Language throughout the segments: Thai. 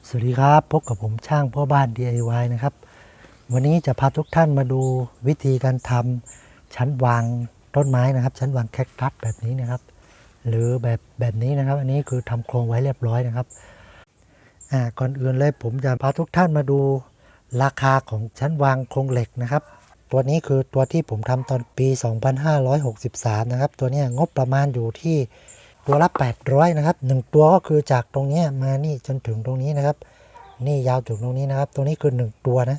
สวัสดีครับพบกับผมช่างพ่อบ้าน DIY นะครับวันนี้จะพาทุกท่านมาดูวิธีการทำชั้นวางต้นไม้นะครับชั้นวางแคคตัสแบบนี้นะครับหรือแบบนี้นะครับอันนี้คือทำโครงไว้เรียบร้อยนะครับก่อนอื่นเลยผมจะพาทุกท่านมาดูราคาของชั้นวางโครงเหล็กนะครับตัวนี้คือตัวที่ผมทำตอนปี 2563 นะครับตัวนี้งบประมาณอยู่ที่ตัวละ800นะครับ1ตัวก็คือจากตรงนี้มานี่จนถึงตรงนี้นะครับนี่ยาวถึงตรงนี้นะครับตัวนี้คือ1ตัวนะ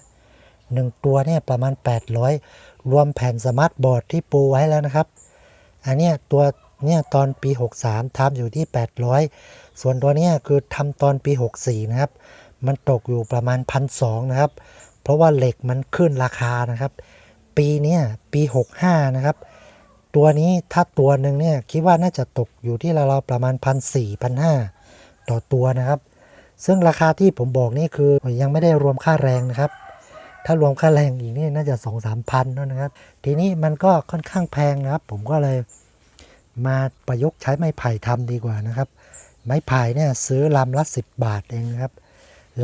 1ตัวเนี่ยประมาณ800รวมแผ่นสมาร์ทบอร์ดที่ปูไว้แล้วนะครับอันเนี้ยตัวเนี่ยตอนปี63ทำอยู่ที่800ส่วนตัวเนี้ยคือทำตอนปี64นะครับมันตกอยู่ประมาณ1,200นะครับเพราะว่าเหล็กมันขึ้นราคานะครับปีเนี้ยปี65นะครับตัวนี้ถ้าตัวหนึ่งเนี่ยคิดว่าน่าจะตกอยู่ที่ราวๆประมาณ1,400-1,500ต่อตัวนะครับซึ่งราคาที่ผมบอกนี่คือยังไม่ได้รวมค่าแรงนะครับถ้ารวมค่าแรงอีกนี่น่าจะ 2-3 พันนะครับทีนี้มันก็ค่อนข้างแพงนะครับผมก็เลยมาประยุกต์ใช้ไม้ไผ่ทำดีกว่านะครับไม้ไผ่เนี่ยซื้อลำละ10 บาทเองนะครับ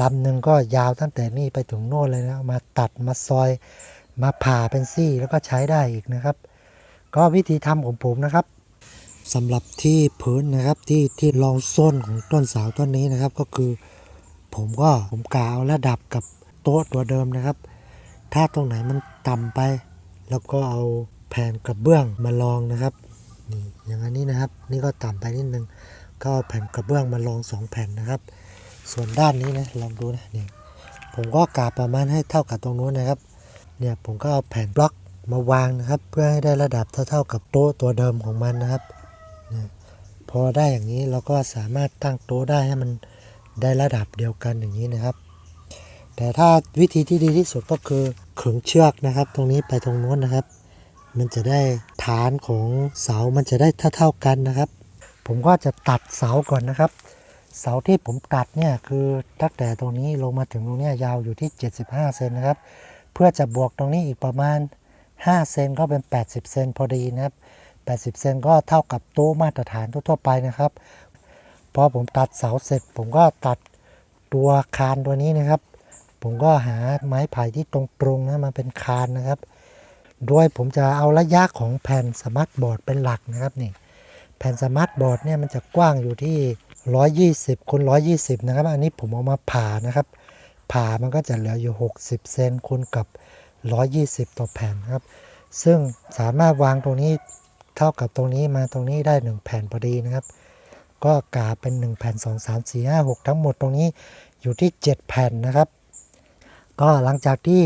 ลำหนึ่งก็ยาวตั้งแต่นี่ไปถึงโน่นเลยนะมาตัดมาซอยมาผ่าเป็นซี่แล้วก็ใช้ได้อีกนะครับก็วิธีทำของผมนะครับสำหรับที่พื้นนะครับที่รองส้นของต้นเสาต้นนี้นะครับก็คือผมกะเอาระดับกับโต๊ะตัวเดิมนะครับถ้าตรงไหนมันต่ำไปแล้วก็เอาแผ่นกระเบื้องมาลองนะครับนี่อย่างนี้นะครับนี่ก็ต่ำไปนิดนึงก็เอาแผ่นกระเบื้องมาลอง2แผ่นนะครับส่วนด้านนี้นะลองดูนะนี่ผมก็กะประมาณให้เท่ากับตรงนู้นนะครับเนี่ยผมก็เอาแผ่นบล็อกมาวางนะครับเพื่อให้ได้ระดับเท่ากับโต๊ะตัวเดิมของมันนะครับพอได้อย่างนี้เราก็สามารถตั้งโต๊ะได้ให้มันได้ระดับเดียวกันอย่างนี้นะครับแต่ถ้าวิธีที่ดีที่สุดก็คือขึงเชือกนะครับตรงนี้ไปตรงโน้นนะครับมันจะได้ฐานของเสามันจะได้เท่ากันนะครับผมก็จะตัดเสาก่อนนะครับเสาที่ผมตัดเนี่ยคือตั้งแต่ตรงนี้ลงมาถึงตรงนี้ยาวอยู่ที่75 เซนนะครับเพื่อจะบวกตรงนี้อีกประมาณ5 เซนก็เป็น80 เซนพอดีนะครับ80 เซนก็เท่ากับโต๊ะมาตรฐานทั่วไปนะครับพอผมตัดเสาเสร็จผมก็ตัดตัวคานตัวนี้นะครับผมก็หาไม้ไผ่ที่ตรงๆนะมาเป็นคานนะครับโดยผมจะเอาระยะของแผ่นสมาร์ทบอร์ดเป็นหลักนะครับนี่แผ่นสมาร์ทบอร์ดเนี่ยมันจะกว้างอยู่ที่120คูณ120นะครับอันนี้ผมเอามาผ่านะครับผ่ามันก็จะเหลืออยู่60 เซนคูณกับ120ต่อแผ่นครับซึ่งสามารถวางตรงนี้เท่ากับตรงนี้มาตรงนี้ได้1แผ่นพอดีนะครับก็กาเป็น1แผ่น2 3 4 5 6ทั้งหมดตรงนี้อยู่ที่7แผ่นนะครับก็หลังจากที่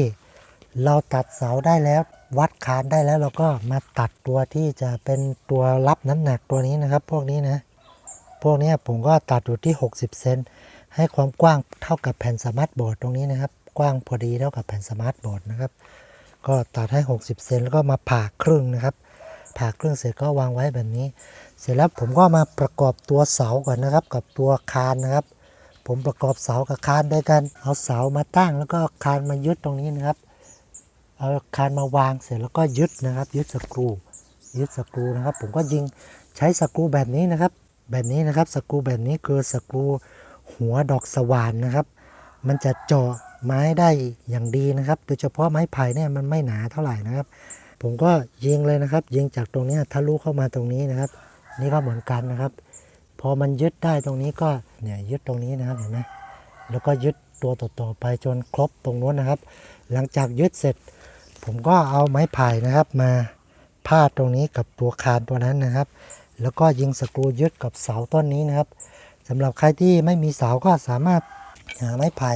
เราตัดเสาได้แล้ววัดคานได้แล้วเราก็มาตัดตัวที่จะเป็นตัวรับน้ำหนักตัวนี้นะครับพวกนี้นะพวกนี้ผมก็ตัดอยู่ที่60 เซนให้ความกว้างเท่ากับแผ่นสมาร์ทบอร์ดตรงนี้นะครับกว้างพอดีเท่ากับแผ่นสมาร์ทบอร์ดนะครับก็ตัดให้60 เซนแล้วก็มาผ่าครึ่งนะครับผ่าครึ่งเสร็จก็วางไว้แบบนี้เสร็จแล้วผมก็มาประกอบตัวเสาก่อนนะครับกับตัวคานนะครับผมประกอบเสากับคานด้วยกันเอาเสามาตั้งแล้วก็คานมายึดตรงนี้นะครับเอาคานมาวางเสร็จแล้วก็ยึดนะครับยึดสกรูนะครับผมก็ยิงใช้สกรูแบบนี้นะครับสกรูแบบนี้คือสกรูหัวดอกสว่านนะครับมันจะเจาะไม้ได้อย่างดีนะครับโดยเฉพาะไม้ไผ่เนี่ยมันไม่หนาเท่าไหร่นะครับผมก็ยิงเลยนะครับยิงจากตรงนี้ทะลุเข้ามาตรงนี้นะครับนี่ก็เหมือนกันนะครับพอมันยึดได้ตรงนี้ก็เนี่ยยึดตรงนี้นะครับเห็นไหมแล้วก็ยึดตัวต่อไปจนครบตรงนู้นนะครับหลังจากยึดเสร็จผมก็เอาไม้ไผ่นะครับมาพาดตรงนี้กับตัวคานตัวนั้นนะครับแล้วก็ยิงสกรูยึดกับเสาต้นนี้นะครับสำหรับใครที่ไม่มีเสาก็สามารถหาไม้ไผ่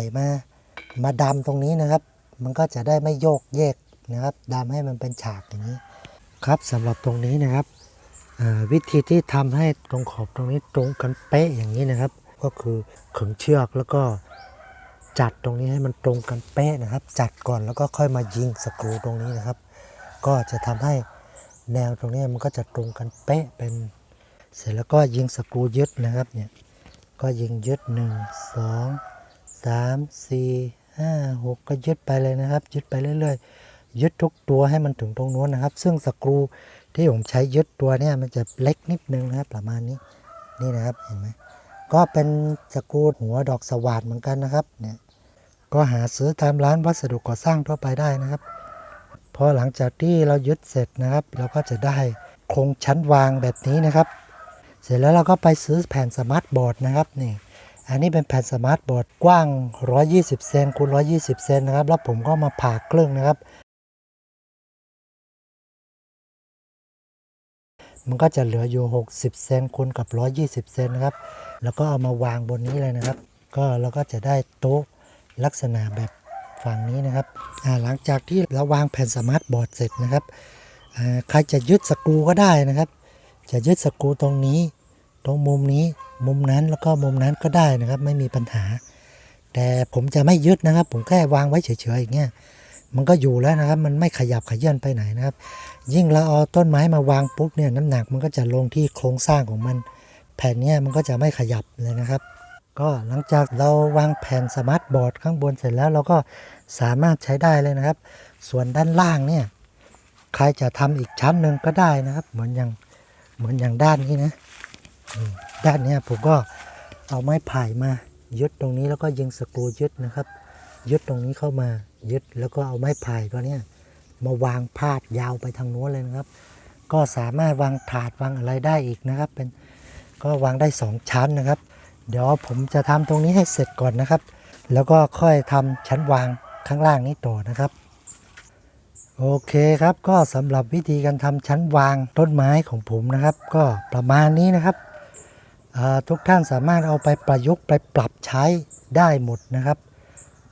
มาดำตรงนี้นะครับมันก็จะได้ไม่โยกเยกนะครับดำให้มันเป็นฉากอย่างนี้ครับสำหรับตรงนี้นะครับวิธีที่ทำให้ตรงขอบตรงนี้ตรงกันเป๊ะอย่างนี้นะครับก็คือขึงเชือกแล้วก็จัดตรงนี้ให้มันตรงกันเป๊ะนะครับจัดก่อนแล้วก็ค่อยมายิงสกรูตรงนี้นะครับก็จะทำให้แนวตรงนี้มันก็จะตรงกันเป๊ะเป็นเสร็จแล้วก็ยิงสกรูยึดนะครับเนี่ยก็ยิงยึด1 2 3 4 5 6ก็ยึดไปเลยนะครับยึดไปเรื่อยๆยึดทุกตัวให้มันถึงตรงนู้นนะครับซึ่งสกรูที่ผมใช้ยึดตัวเนี่ยมันจะเล็กนิดนึงนะครับประมาณนี้นี่นะครับเห็นไหม ก็เป็นสกรูหัวดอกสว่านเหมือนกันนะครับเนี่ยก็หาซื้อตามร้านวัสดุก่อสร้างทั่วไปได้นะครับพอหลังจากที่เรายึดเสร็จนะครับเราก็จะได้โครงชั้นวางแบบนี้นะครับเสร็จแล้วเราก็ไปซื้อแผ่นสมาร์ทบอร์ดนะครับนี่อันนี้เป็นแผ่นสมาร์ทบอร์ดกว้าง120เซนคูณ120เซนนะครับแล้วผมก็มาผ่าครึ่งนะครับมันก็จะเหลืออยู่60เซนคูณกับ120เซนนะครับแล้วก็เอามาวางบนนี้เลยนะครับก็เราก็จะได้โต๊ะลักษณะแบบฝั่งนี้นะครับหลังจากที่เราวางแผ่นสมาร์ทบอร์ดเสร็จนะครับใครจะยึดสกรูก็ได้นะครับจะยึดสกรูตรงนี้ตรงมุมนี้มุมนั้นแล้วก็มุมนั้นก็ได้นะครับไม่มีปัญหาแต่ผมจะไม่ยึดนะครับผมแค่วางไว้เฉยๆอย่างเงี้ยมันก็อยู่แล้วนะครับมันไม่ขยับขยื่นไปไหนนะครับยิ่งเราเอาต้นไม้มาวางปุ๊บเนี่ยน้ำหนักมันก็จะลงที่โครงสร้างของมันแผ่นเนี้ยมันก็จะไม่ขยับเลยนะครับก็หลังจากเราวางแผ่นสมาร์ทบอร์ดข้างบนเสร็จแล้วเราก็สามารถใช้ได้เลยนะครับส่วนด้านล่างเนี่ยใครจะทำอีกชั้นหนึ่งก็ได้นะครับเหมือนอย่างด้านนี้นะด้านนี้ผมก็เอาไม้ไผ่มายึดตรงนี้แล้วก็ยิงสกรูยึดนะครับยึดตรงนี้เข้ามายึดแล้วก็เอาไม้ไผ่ตัวนี้มาวางพาดยาวไปทางโน้นเลยนะครับก็สามารถวางถาดวางอะไรได้อีกนะครับก็วางได้2ชั้นนะครับเดี๋ยวผมจะทำตรงนี้ให้เสร็จก่อนนะครับแล้วก็ค่อยทำชั้นวางข้างล่างนี้ต่อนะครับโอเคครับก็สำหรับวิธีการทำชั้นวางต้นไม้ของผมนะครับก็ประมาณนี้นะครับทุกท่านสามารถเอาไปประยุกต์ไปปรับใช้ได้หมดนะครับ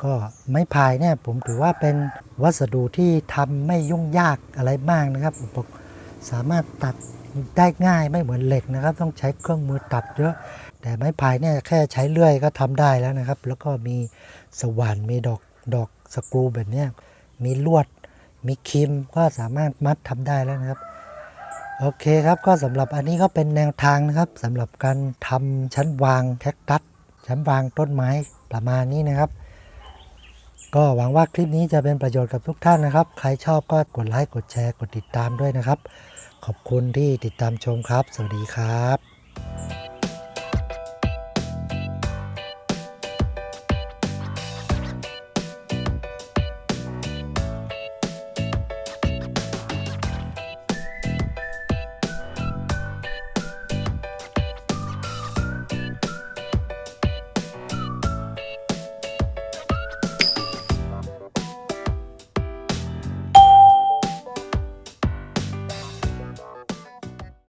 ก็ไม้พายเนี่ยผมถือว่าเป็นวัสดุที่ทำไม่ยุ่งยากอะไรมากนะครับสามารถตัดได้ง่ายไม่เหมือนเหล็กนะครับต้องใช้เครื่องมือตัดเยอะแต่ไม้พายเนี่ยแค่ใช้เลื่อยก็ทำได้แล้วนะครับแล้วก็มีสว่านมีดอกสกรูแบบนี้มีลวดมีครีมก็สามารถมัดทำได้แล้วนะครับโอเคครับก็สำหรับอันนี้ก็เป็นแนวทางนะครับสำหรับการทำชั้นวางแคคตัสชั้นวางต้นไม้ประมาณนี้นะครับก็หวังว่าคลิปนี้จะเป็นประโยชน์กับทุกท่านนะครับใครชอบก็กดไลค์กดแชร์กดติดตามด้วยนะครับขอบคุณที่ติดตามชมครับสวัสดีครับ